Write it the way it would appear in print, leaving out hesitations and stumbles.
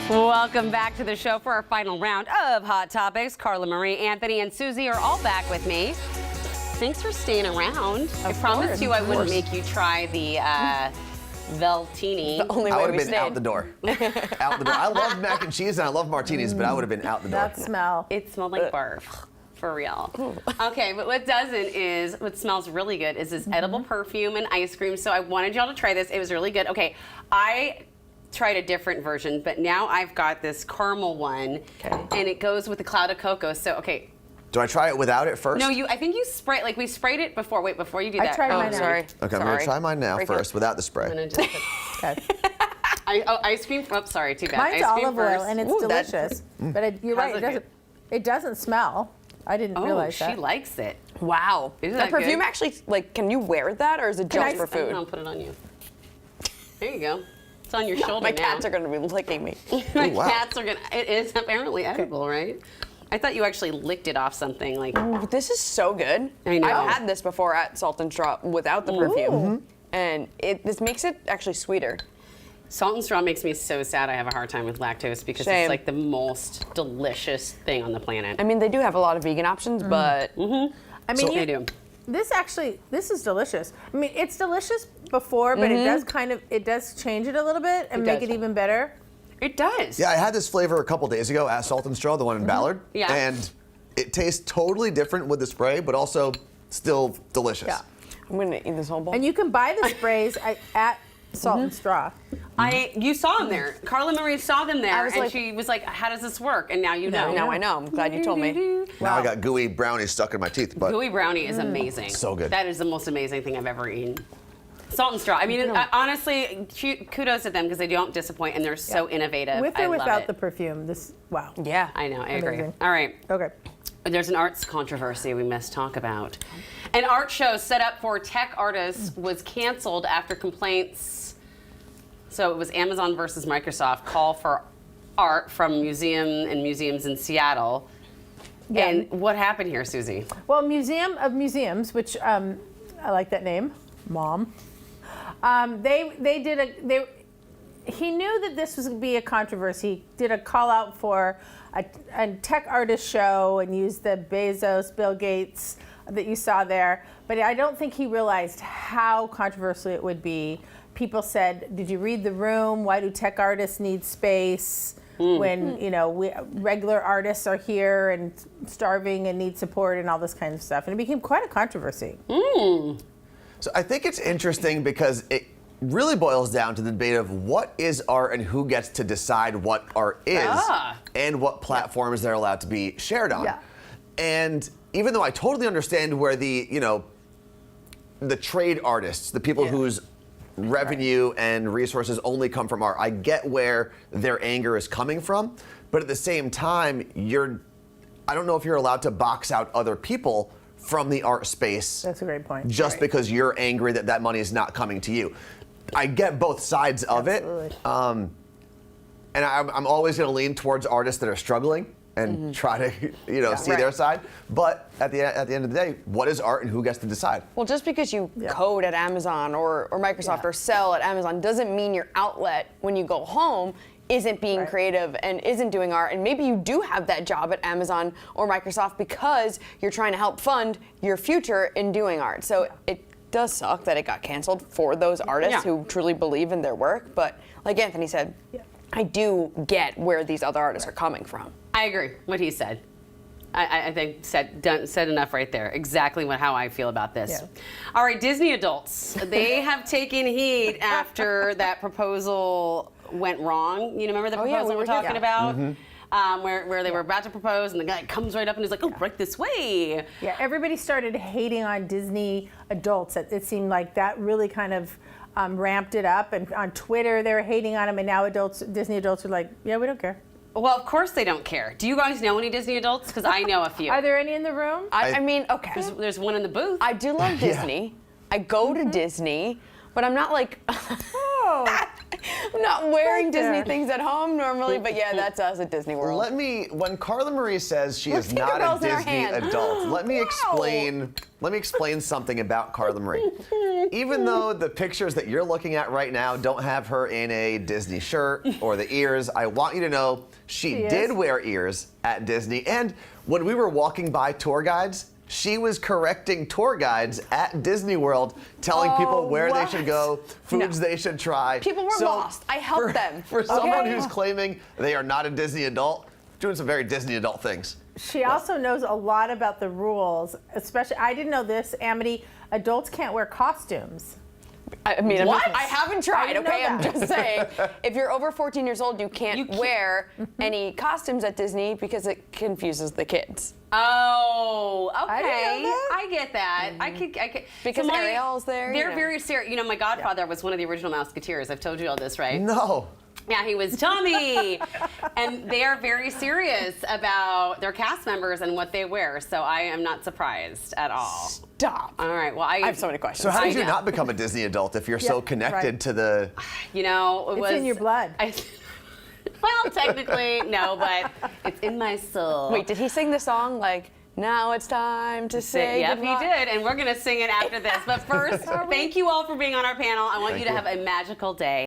Welcome back to the show for our final round of Hot Topics. Carla Marie, Anthony, and Susie are all back with me. Thanks for staying around. I promised you I wouldn't make you try the Veltini. The only way I would we have been out the door. Out the door. I love mac and cheese and I love martinis, but I would have been out the door. That smell. It smelled like barf. For real. Okay, but what doesn't is, what smells really good is this edible perfume and ice cream. So I wanted y'all to try this. It was really good. Okay, I tried a different version, but now I've got this caramel one, and it goes with the cloud of cocoa. So, okay. Do I try it without it first? No, I think you spray, like we sprayed it before. Wait, before you do that. I tried mine. Sorry. Okay, I'm going to try mine now first without the spray. I'm gonna just put, ice cream, oh, sorry, too bad. Mine's ice cream olive oil, and it's delicious. But you're right, it doesn't smell. I didn't realize that. Oh, she likes it. Wow. Isn't that that perfume good? actually, like, can you wear that, or is it just for food? I'll put it on you. There you go. It's on your shoulder My now. cats are going to be licking me. My cats are going to, it is apparently edible, right? I thought you actually licked it off something like. Ooh, this is so good. I know. I've had this before at Salt and Straw without the perfume. And this makes it actually sweeter. Salt and Straw makes me so sad I have a hard time with lactose because it's like the most delicious thing on the planet. I mean, they do have a lot of vegan options, but... I mean, they do. This is delicious. I mean, it's delicious before, but it does change it a little bit and make it even better. It does. Yeah, I had this flavor a couple days ago at Salt and Straw, the one in Ballard. Yeah. And it tastes totally different with the spray, but also still delicious. Yeah. I'm going to eat this whole bowl. And you can buy the sprays at Salt and Straw. You saw them there. Carla Marie saw them there, and like, she was like, "How does this work?" And now you know. Now I know. I'm glad you told me. Now I got gooey brownies stuck in my teeth. But Gooey brownie is amazing. So good. That is the most amazing thing I've ever eaten. Salt and Straw. I mean, honestly, kudos to them because they don't disappoint and they're so innovative. With or I love without it. the perfume, wow. Yeah. I know. I agree. Amazing. All right. Okay. There's an arts controversy we must talk about. An art show set up for tech artists was canceled after complaints. So it was Amazon versus Microsoft call for art from museums in Seattle. Yeah. And what happened here, Susie? Well, Museum of Museums, which I like that name, Mom. He knew that this was going to be a controversy. He did a call out for a tech artist show and used the Bezos, Bill Gates that you saw there. But I don't think he realized how controversial it would be. People said, "Did you read The Room? Why do tech artists need space when regular artists are here and starving and need support and all this kind of stuff?" And it became quite a controversy. So I think it's interesting because it really boils down to the debate of what is art and who gets to decide what art is and what platforms they're allowed to be shared on. Yeah. And even though I totally understand where the trade artists, the people whose revenue and resources only come from art, I get where their anger is coming from, but at the same time, I don't know if you're allowed to box out other people from the art space. That's a great point. Just because you're angry that money is not coming to you. I get both sides of it. And I'm always going to lean towards artists that are struggling and try to see their side. But at the end of the day, what is art and who gets to decide? Well, just because you code at Amazon or Microsoft or sell at Amazon doesn't mean your outlet when you go home isn't being creative and isn't doing art. And maybe you do have that job at Amazon or Microsoft because you're trying to help fund your future in doing art. So it does suck that it got canceled for those artists who truly believe in their work. But like Anthony said, I do get where these other artists are coming from. I agree what he said. I think said enough right there. Exactly how I feel about this. Yeah. All right, Disney adults. They have taken heat after that proposal went wrong. Remember the proposal we're talking about? Where they were about to propose and the guy comes right up and is like, "Oh, right this way." Yeah, everybody started hating on Disney adults. It seemed like that really kind of ramped it up. And on Twitter, they were hating on him. And now Disney adults are like, "Yeah, we don't care." Well, of course they don't care. Do you guys know any Disney adults? Because I know a few. Are there any in the room? I mean, okay. There's one in the booth. I do love Disney. I go to Disney, but I'm not like... I'm not wearing Right there. Disney things at home normally, but yeah, that's us at Disney World. When Carla Marie says she is not Tinkerbell's a in her Disney hand. adult, let me Wow. explain something about Carla Marie. Even though the pictures that you're looking at right now don't have her in a Disney shirt or the ears, I want you to know she did wear ears at Disney. And when we were walking by tour guides, she was correcting tour guides at Disney World, telling people where they should go, foods they should try. People were lost. I helped them. For someone who's claiming they are not a Disney adult, doing some very Disney adult things. She also knows a lot about the rules, especially, I didn't know this, Amity, adults can't wear costumes. I mean, What? I haven't tried, didn't know okay? I'm that. just saying, if you're over 14 years old, you can't wear Mm-hmm. any costumes at Disney because it confuses the kids. Oh, okay. I didn't know that. I get that. I could. Because Ariel's there, They're you know. very serious. You know, my godfather was one of the original Musketeers. I've told you all this, right? No. Yeah, he was Tommy. And they are very serious about their cast members and what they wear. So I am not surprised at all. Stop. All right. Well, I have so many questions. So how did you know. not become a Disney adult if you're so connected right. to the... You know, it It's was in your blood. Well, technically, no, but it's in my soul. Wait, did he sing the song like, now it's time to say Yep, goodbye? he did, and we're going to sing it after this. But first, thank you all for being on our panel. I want you to have a magical day.